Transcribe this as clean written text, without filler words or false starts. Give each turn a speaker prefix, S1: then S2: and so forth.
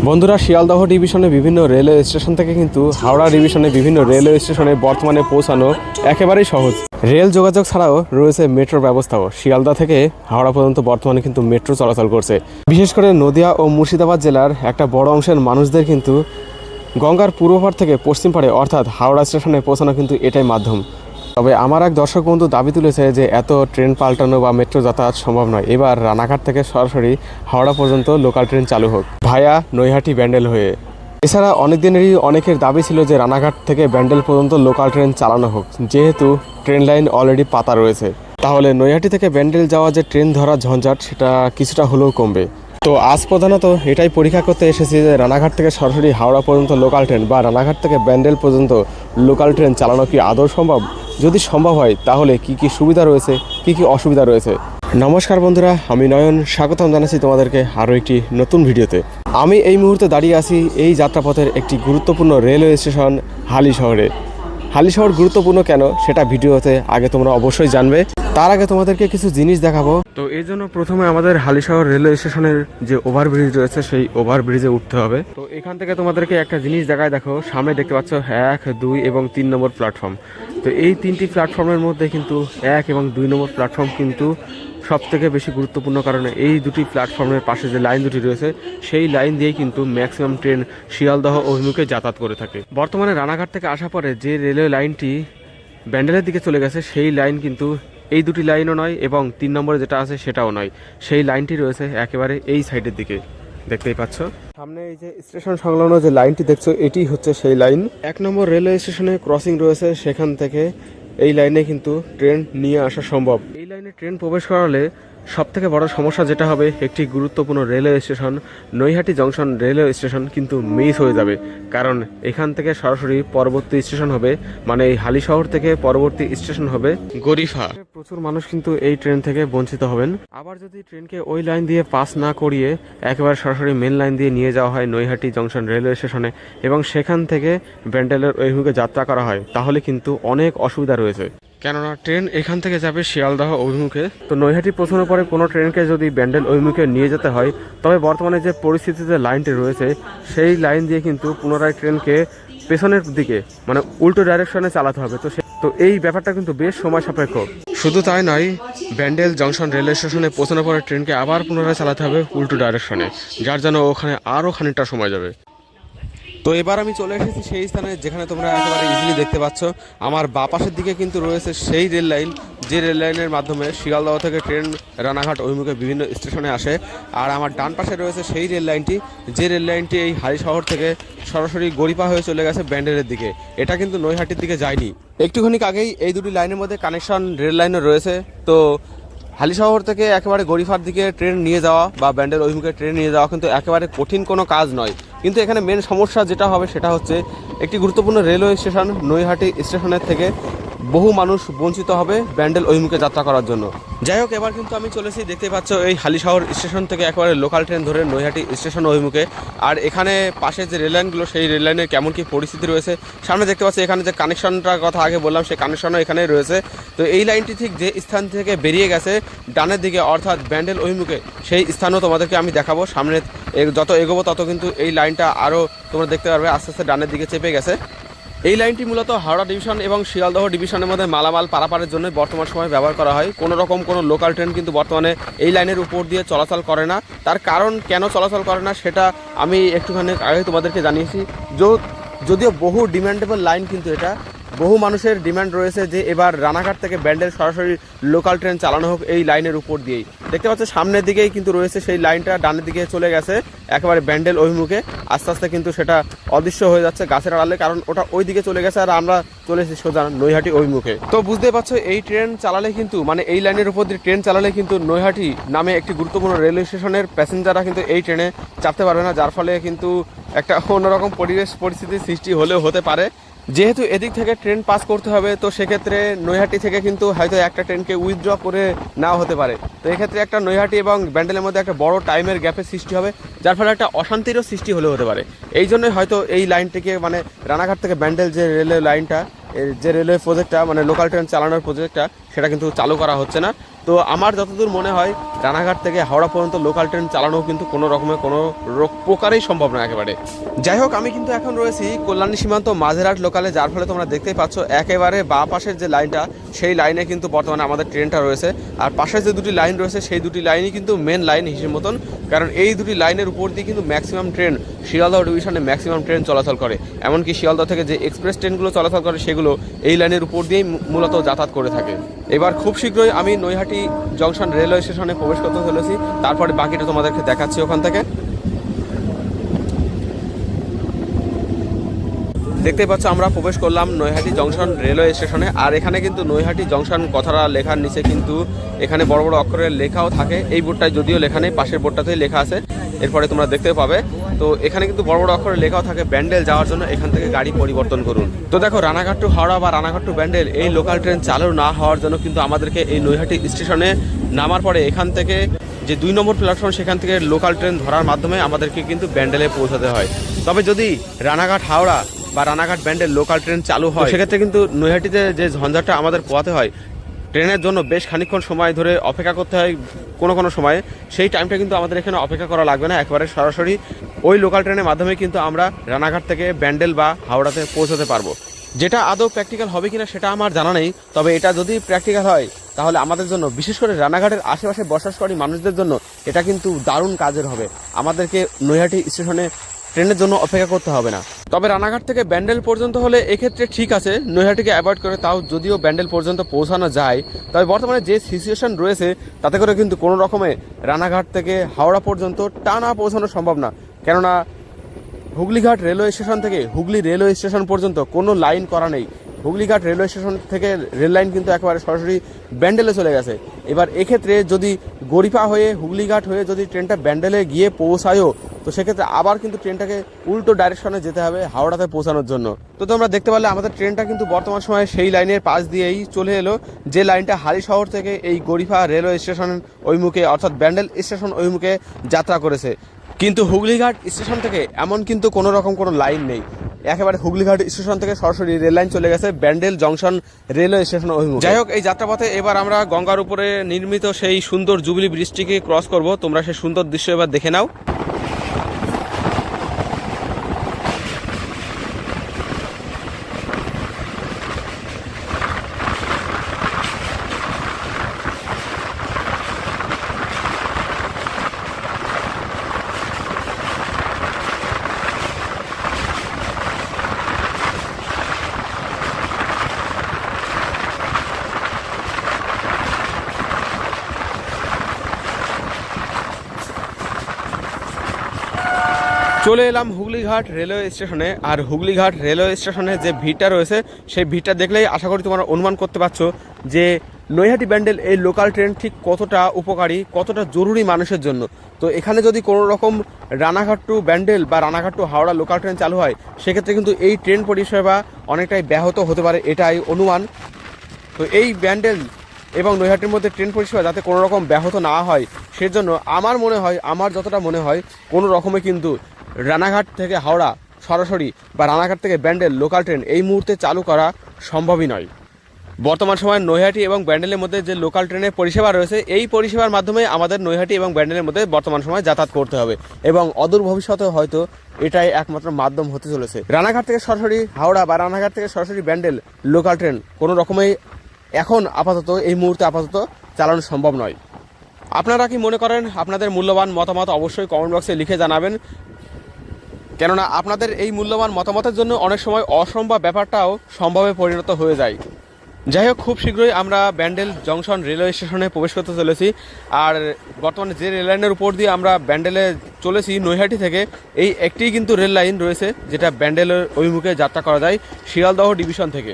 S1: বন্ধুরা, শিয়ালদহ ডিভিশনে বিভিন্ন রেলওয়ে স্টেশন থেকে কিন্তু হাওড়া ডিভিশনে বিভিন্ন রেলওয়ে স্টেশনে বর্তমানে পৌঁছানো একেবারেই সহজ। রেল যোগাযোগ ছাড়াও রয়েছে মেট্রোর ব্যবস্থাও। শিয়ালদহ থেকে হাওড়া পর্যন্ত বর্তমানে কিন্তু মেট্রো চলাচল করছে। বিশেষ করে নদিয়া ও মুর্শিদাবাদ জেলার একটা বড় অংশের মানুষদের কিন্তু গঙ্গার পূর্ব পাড় থেকে পশ্চিম পাড়ে অর্থাৎ হাওড়া স্টেশনে পৌঁছানো কিন্তু এটাই মাধ্যম। তবে আমার এক দর্শক বন্ধু দাবি তুলেছে যে এত ট্রেন পাল্টানো বা মেট্রো যাতায়াত সম্ভব নয়, এবার রানাঘাট থেকে সরাসরি হাওড়া পর্যন্ত লোকাল ট্রেন চালু হোক ভায়া নৈহাটি ব্যান্ডেল হয়ে। এছাড়া অনেক দিনেরই অনেকের দাবি ছিল যে রানাঘাট থেকে ব্যান্ডেল পর্যন্ত লোকাল ট্রেন চালানো হোক, যেহেতু ট্রেন লাইন অলরেডি পাতা রয়েছে। তাহলে নৈহাটি থেকে ব্যান্ডেল যাওয়া যে ট্রেন ধরার ঝঞ্ঝাট সেটা কিছুটা হলেও কমবে। তো আজ প্রধানত এটাই পরীক্ষা করতে এসেছি যে রানাঘাট থেকে সরাসরি হাওড়া পর্যন্ত লোকাল ট্রেন বা রানাঘাট থেকে ব্যান্ডেল পর্যন্ত লোকাল ট্রেন চালানো কি আদৌ সম্ভব। যদি সম্ভব হয় তাহলে কি কি সুবিধা রয়েছে, কি কি অসুবিধা রয়েছে। নমস্কার বন্ধুরা, আমি নয়ন, স্বাগতম জানাচ্ছি তোমাদেরকে আরও একটি নতুন ভিডিওতে। আমি এই মুহূর্তে দাঁড়িয়ে আছি এই যাত্রাপথের একটি গুরুত্বপূর্ণ রেলওয়ে স্টেশন হালিশহরে। হালিশহর গুরুত্বপূর্ণ কেন সেটা ভিডিওতে আগে তোমরা অবশ্যই জানবে। তার আগে তোমাদেরকে কিছু জিনিস দেখাবো। তো এই জন্য প্রথমে আমাদের হালিশহর রেলওয়ে স্টেশনের যে ওভারব্রিজ রয়েছে সেই ওভারব্রিজে উঠতে হবে। তো এখান থেকে তোমাদেরকে একটা জিনিস দেখায়, দেখো সামনে দেখতে পাচ্ছ 1, 2 এবং 3 নম্বর প্ল্যাটফর্ম। তো এই তিনটি প্ল্যাটফর্মের মধ্যে কিন্তু 1 এবং 2 নম্বর প্ল্যাটফর্ম কিন্তু সব থেকে বেশি গুরুত্বপূর্ণ, কারণ এই দুটি প্ল্যাটফর্মের পাশে যে লাইন দুটি রয়েছে সেই লাইন দিয়েই কিন্তু ম্যাক্সিমাম ট্রেন শিয়ালদহ অভিমুখে যাতায়াত করে থাকে। বর্তমানে রানাঘাট থেকে আসার পরে যে রেলওয়ে লাইনটি ব্যান্ডেলের দিকে চলে গেছে সেই লাইন কিন্তু এই দুটি লাইনও নয় এবং 3 নম্বরে যেটা আছে সেটাও নয়, সেই লাইনটি রয়েছে একেবারে এই সাইডের দিকে। দেখতেই পাচ্ছ সামনে এই যে স্টেশন সংলগ্ন যে লাইনটি দেখছো, এটি হচ্ছে সেই লাইন। 1 নম্বর রেলওয়ে স্টেশনে ক্রসিং রয়েছে, সেখান থেকে এই লাইনে কিন্তু ট্রেন নিয়ে আসা সম্ভব। এই লাইনে ট্রেন প্রবেশ করালে সব থেকে বড় সমস্যা যেটা হবে, একটি গুরুত্বপূর্ণ railway station Naihati junction railway station কিন্তু মিস হয়ে যাবে। কারণ এখান থেকে সরাসরি পরবর্তী স্টেশন হবে, মানে এই হালিশহর থেকে পরবর্তী স্টেশন হবে গরিফা। প্রচুর মানুষ কিন্তু এই ট্রেন থেকে বঞ্চিত হবেন। আবার যদি ট্রেনকে ওই লাইন দিয়ে পাস না করিয়ে একেবারে সরাসরি মেন লাইন দিয়ে নিয়ে যাওয়া হয় নৈহাটি জংশন রেলওয়ে স্টেশনে এবং সেখান থেকে ব্যান্ডেলের অভিমুখে যাত্রা করা হয়, তাহলে কিন্তু অনেক অসুবিধা রয়েছে। কেননা ট্রেন এখান থেকে যাবে শিয়ালদহ অভিমুখে। তো নৈহাটি পৌঁছানোর পরে কোনো ট্রেনকে যদি ব্যান্ডেল অভিমুখে নিয়ে যেতে হয়, তবে বর্তমানে যে পরিস্থিতিতে লাইনটি রয়েছে সেই লাইন দিয়ে কিন্তু পুনরায় ট্রেনকে পেছনের দিকে মানে উল্টো ডাইরেকশনে চালাতে হবে। তো এই ব্যাপারটা কিন্তু বেশ সময় সাপেক্ষ। শুধু তাই নয়, ব্যান্ডেল জংশন রেলওয়ে স্টেশনে পৌঁছানোর পরে ট্রেনকে আবার পুনরায় চালাতে হবে উল্টো ডাইরেকশনে, যার জন্য ওখানে আরও খানিকটা সময় যাবে। তো এবার আমি চলে এসেছি সেই স্থানে যেখানে তোমরা একেবারে ইজিলি দেখতে পাচ্ছ আমার বাঁ পাশের দিকে কিন্তু রয়েছে সেই রেল লাইন, যে রেল লাইনের মাধ্যমে শিয়ালদহ থেকে ট্রেন রানাঘাট অভিমুখে বিভিন্ন স্টেশনে আসে। আর আমার ডান পাশে রয়েছে সেই রেল লাইনটি, যে রেল লাইনটি এই হালিশহর থেকে সরাসরি গরিপা হয়ে চলে গেছে ব্যান্ডেলের দিকে। এটা কিন্তু নৈহাটির দিকে যায়নি। একটুখানি আগেই এই দুটি লাইনের মধ্যে কানেকশন রেল লাইনও রয়েছে। তো হালিশহর থেকে একেবারে গরিফার দিকে ট্রেন নিয়ে যাওয়া বা ব্যান্ডেল অভিমুখে ট্রেন নিয়ে যাওয়া কিন্তু একেবারে কঠিন কোনো কাজ নয়। কিন্তু এখানে মেন সমস্যা যেটা হবে সেটা হচ্ছে একটি গুরুত্বপূর্ণ রেলওয়ে স্টেশন নৈহাটি স্টেশনের থেকে বহু মানুষ বঞ্চিত হবে ব্যান্ডেল অভিমুখে যাত্রা করার জন্য। যাই হোক, এবার কিন্তু আমি চলেছি, দেখতে পাচ্ছ এই হালিশহর স্টেশন থেকে একেবারে লোকাল ট্রেন ধরে নৈহাটি স্টেশন অভিমুখে। আর এখানে পাশে যে রেল লাইনগুলো সেই রেল লাইনের কেমন কি পরিস্থিতি রয়েছে সামনে দেখতে পাচ্ছি। এখানে যে কানেকশনটার কথা আগে বললাম সেই কানেকশনও এখানেই রয়েছে। তো এই লাইনটি ঠিক যে স্থান থেকে বেরিয়ে গেছে ডানের দিকে অর্থাৎ ব্যান্ডেল অভিমুখে, সেই স্থানও তোমাদেরকে আমি দেখাবো। সামনে যত এগোবো তত কিন্তু এই লাইনটা আরও তোমরা দেখতে পারবে আস্তে আস্তে ডানের দিকে চেপে গেছে। এই লাইনটি মূলত হাওড়া ডিভিশন এবং শিয়ালদহ ডিভিশনের মধ্যে মালামাল পারাপারের জন্য বর্তমান সময় ব্যবহার করা হয়। কোনো রকম কোনো লোকাল ট্রেন কিন্তু বর্তমানে এই লাইনের উপর দিয়ে চলাচল করে না। তার কারণ কেন চলাচল করে না সেটা আমি একটুখানি আগে তোমাদেরকে জানিয়েছি। যদিও বহু ডিমান্ডেবল লাইন, কিন্তু এটা বহু মানুষের ডিমান্ড রয়েছে যে এবার রানাঘাট থেকে ব্যান্ডেল সরাসরি লোকাল ট্রেন চালানো হোক এই লাইনের উপর দিয়েই। দেখতে পাচ্ছ সামনের দিকেই কিন্তু রয়েছে সেই লাইনটা, ডানের দিকে চলে গেছে একেবারে ব্যান্ডেল অভিমুখে। আস্তে আস্তে কিন্তু সেটা অদৃশ্য হয়ে যাচ্ছে গাছের আড়ালে, কারণ ওটা ওই দিকে চলে গেছে আর আমরা চলে এসেছি সোজা নৈহাটি অভিমুখে। তো বুঝতে পারছো এই ট্রেন চালালে কিন্তু মানে এই লাইনের উপর দিয়ে ট্রেন চালালে কিন্তু নৈহাটি নামে একটি গুরুত্বপূর্ণ রেলওয়ে স্টেশনের প্যাসেঞ্জাররা কিন্তু এই ট্রেনে চাপতে পারবে না, যার ফলে কিন্তু একটা অন্যরকম পরিস্থিতির সৃষ্টি হলেও হতে পারে। যেহেতু এদিক থেকে ট্রেন পাস করতে হবে, তো সেক্ষেত্রে নৈহাটি থেকে কিন্তু হয়তো একটা ট্রেনকে উইথড্র করে নেওয়া হতে পারে। তো এক্ষেত্রে একটা নৈহাটি এবং ব্যান্ডেলের মধ্যে একটা বড় টাইমের গ্যাপের সৃষ্টি হবে, যার ফলে একটা অশান্তিরও সৃষ্টি হলেও হতে পারে। এই জন্যই হয়তো এই লাইনটিকে মানে রানাঘাট থেকে ব্যান্ডেল যে রেলওয়ে লাইনটা, যে রেলওয়ে প্রজেক্টটা মানে লোকাল ট্রেন চালানোর প্রজেক্টটা, সেটা কিন্তু চালু করা হচ্ছে না। তো আমার যতদূর মনে হয় রানাঘাট থেকে হাওড়া পর্যন্ত লোকাল ট্রেন চালানো কিন্তু কোনো রকমের কোনো প্রকারেই সম্ভব না একেবারে। যাই হোক, আমি কিন্তু এখন রয়েছি কল্যাণী সীমান্ত মাঝেরহাট লোকালে, যার ফলে তোমরা দেখতেই পাচ্ছ একেবারে বাঁ পাশের যে লাইনটা সেই লাইনে কিন্তু বর্তমানে আমাদের ট্রেনটা রয়েছে। আর পাশের যে দুটি লাইন রয়েছে সেই দুটি লাইনই কিন্তু মেন লাইন হিসেবে মতন, কারণ এই দুটি লাইনের উপর দিয়ে কিন্তু ম্যাক্সিমাম ট্রেন শিয়ালদহ ডিভিশনে ম্যাক্সিমাম ট্রেন চলাচল করে। এমনকি শিয়ালদহ থেকে যে এক্সপ্রেস ট্রেনগুলো চলাচল করে সেগুলো এই লাইনের উপর দিয়েই মূলত যাতায়াত করে থাকে। এবার খুব শীঘ্রই আমি নৈহাটি জংশন রেলওয়ে স্টেশনে প্রবেশ করতে চলেছি, তারপরে বাকিটা তোমাদেরকে দেখাচ্ছি ওখান থেকে। দেখতেই পাচ্ছ আমরা প্রবেশ করলাম নৈহাটি জংশন রেলওয়ে স্টেশনে। আর এখানে কিন্তু নৈহাটি জংশন কথাটা লেখার নিচে কিন্তু এখানে বড় বড় অক্ষরের লেখাও থাকে। এই বোর্ডটায় যদিও লেখা নেই, পাশের বোর্ডটাতেই লেখা আছে, এরপরে তোমরা দেখতে পাবে। তো এখানে কিন্তু বড় বড় অক্ষরে লেখাও থাকে ব্যান্ডেল যাওয়ার জন্য এখান থেকে গাড়ি পরিবর্তন করুন। তো দেখো, রানাঘাট টু হাওড়া বা রানাঘাট টু ব্যান্ডেল এই লোকাল ট্রেন চালু না হওয়ার জন্য কিন্তু আমাদেরকে এই নৈহাটি স্টেশনে নামার পরে এখান থেকে যে 2 নম্বর প্ল্যাটফর্ম সেখান থেকে লোকাল ট্রেন ধরার মাধ্যমে আমাদেরকে কিন্তু ব্যান্ডেলে পৌঁছাতে হয়। তবে যদি রানাঘাট হাওড়া বা রানাঘাট ব্যান্ডেল লোকাল ট্রেন চালু হয় সেক্ষেত্রে কিন্তু নৈহাটিতে যে ঝঞ্ঝাটটা আমাদের পোহাতে হয়, ট্রেনের জন্য বেশ খানিকক্ষণ সময় ধরে অপেক্ষা করতে হয় কোনো সময়ে, সেই টাইমটা কিন্তু আমাদের এখানে অপেক্ষা করা লাগবে না। একেবারে সরাসরি ওই লোকাল ট্রেনের মাধ্যমে কিন্তু আমরা রানাঘাট থেকে ব্যান্ডেল বা হাওড়াতে পৌঁছাতে পারবো। যেটা আদৌ প্র্যাকটিক্যাল হবে কিনা সেটা আমার জানা নেই, তবে এটা যদি প্র্যাকটিক্যাল হয় তাহলে আমাদের জন্য, বিশেষ করে রানাঘাটের আশেপাশে বসবাসকারী মানুষদের জন্য এটা কিন্তু দারুণ কাজের হবে। আমাদেরকে নৈহাটি স্টেশনে ট্রেনের জন্য অপেক্ষা করতে হবে না। তবে রানাঘাট থেকে ব্যান্ডেল পর্যন্ত হলে এক্ষেত্রে ঠিক আছে, নৈহাটিকে অ্যাভয়েড করে তাও যদিও ব্যান্ডেল পর্যন্ত পৌঁছানো যায়, তবে বর্তমানে যে সিচুয়েশন রয়েছে তাতে করে কিন্তু কোনো রকমে রানাঘাট থেকে হাওড়া পর্যন্ত টানা পৌঁছানো সম্ভব না। কেননা হুগলিঘাট রেলওয়ে স্টেশন থেকে হুগলি রেলওয়ে স্টেশন পর্যন্ত কোনো লাইন করা নেই। হুগলিঘাট রেলওয়ে স্টেশন থেকে রেল লাইন কিন্তু একেবারে সরাসরি ব্যান্ডেলে চলে গেছে। এবার এক্ষেত্রে যদি গরিপা হয়ে হুগলিঘাট হয়ে যদি ট্রেনটা ব্যান্ডেলে গিয়ে পৌঁছায়ও, তো সেক্ষেত্রে আবার কিন্তু ট্রেনটাকে উল্টো ডাইরেকশনে যেতে হবে হাওড়াতে পৌঁছানোর জন্য। তো তোমরা দেখতে পারলে আমাদের ট্রেনটা কিন্তু বর্তমান সময়ে সেই লাইনের পাশ দিয়েই চলে এলো, যে লাইনটা হালিশহর থেকে এই গরিপা রেলওয়ে স্টেশন অভিমুখে অর্থাৎ ব্যান্ডেল স্টেশন অভিমুখে যাত্রা করেছে। কিন্তু হুগলিঘাট স্টেশন থেকে এমন কিন্তু কোনো রকম কোনো লাইন নেই, একেবারে হুগলিঘাট স্টেশন থেকে সরাসরি রেল লাইন চলে গেছে ব্যান্ডেল জংশন রেলওয়ে স্টেশন অভিমুখে। যাই হোক, এই যাত্রাপথে এবার আমরা গঙ্গার উপরে নির্মিত সেই সুন্দর জুবিলি ব্রিজটিকে ক্রস করব। তোমরা সেই সুন্দর দৃশ্য এবার দেখে নাও। চলে এলাম হুগলিঘাট রেলওয়ে স্টেশনে। আর হুগলিঘাট রেলওয়ে স্টেশনে যে ভিড়টা রয়েছে সেই ভিড়টা দেখলেই আশা করি তোমরা অনুমান করতে পারছো যে নৈহাটি ব্যান্ডেল এই লোকাল ট্রেন ঠিক কতটা উপকারী, কতটা জরুরি মানুষের জন্য। তো এখানে যদি কোনো রকম রানাঘাট টু ব্যান্ডেল বা Ranaghat to Howrah local train চালু হয় সেক্ষেত্রে কিন্তু এই ট্রেন পরিষেবা অনেকটাই ব্যাহত হতে পারে, এটাই অনুমান। তো এই ব্যান্ডেল এবং নৈহাটির মধ্যে ট্রেন পরিষেবা যাতে কোনো রকম ব্যাহত না হয় সেজন্য আমার মনে হয়, আমার যতটা মনে হয়, কোনো রকমে কিন্তু রানাঘাট থেকে হাওড়া সরাসরি বা রানাঘাট থেকে ব্যান্ডেল লোকাল ট্রেন এই মুহূর্তে চালু করা সম্ভবই নয়। বর্তমান সময়ে নৈহাটি এবং ব্যান্ডেলের মধ্যে যে লোকাল ট্রেনের পরিষেবা রয়েছে এই পরিষেবার মাধ্যমে আমাদের নৈহাটি এবং ব্যান্ডেলের মধ্যে বর্তমান সময়ে যাতায়াত করতে হবে এবং অদূর ভবিষ্যতে হয়তো এটাই একমাত্র মাধ্যম হতে চলেছে। রানাঘাট থেকে সরাসরি হাওড়া বা রানাঘাট থেকে সরাসরি ব্যান্ডেল লোকাল ট্রেন কোনো রকমেই এখন আপাতত এই মুহূর্তে চালানো সম্ভব নয়। আপনারা কি মনে করেন? আপনাদের মূল্যবান মতামত অবশ্যই কমেন্ট বক্সে লিখে জানাবেন, কেননা আপনাদের এই মূল্যবান মতামতের জন্য অনেক সময় অসম্ভব ব্যাপারটাও সম্ভবে পরিণত হয়ে যায়। যাই হোক, খুব শীঘ্রই আমরা ব্যান্ডেল জংশন রেলওয়ে স্টেশনে প্রবেশ করতে চলেছি। আর বর্তমানে যে রেল লাইনের উপর দিয়ে আমরা ব্যান্ডেলে চলেছি নৈহাটি থেকে, এই একটিই কিন্তু রেল লাইন রয়েছে যেটা ব্যান্ডেলের অভিমুখে যাত্রা করা যায় শিয়ালদহ ডিভিশন থেকে।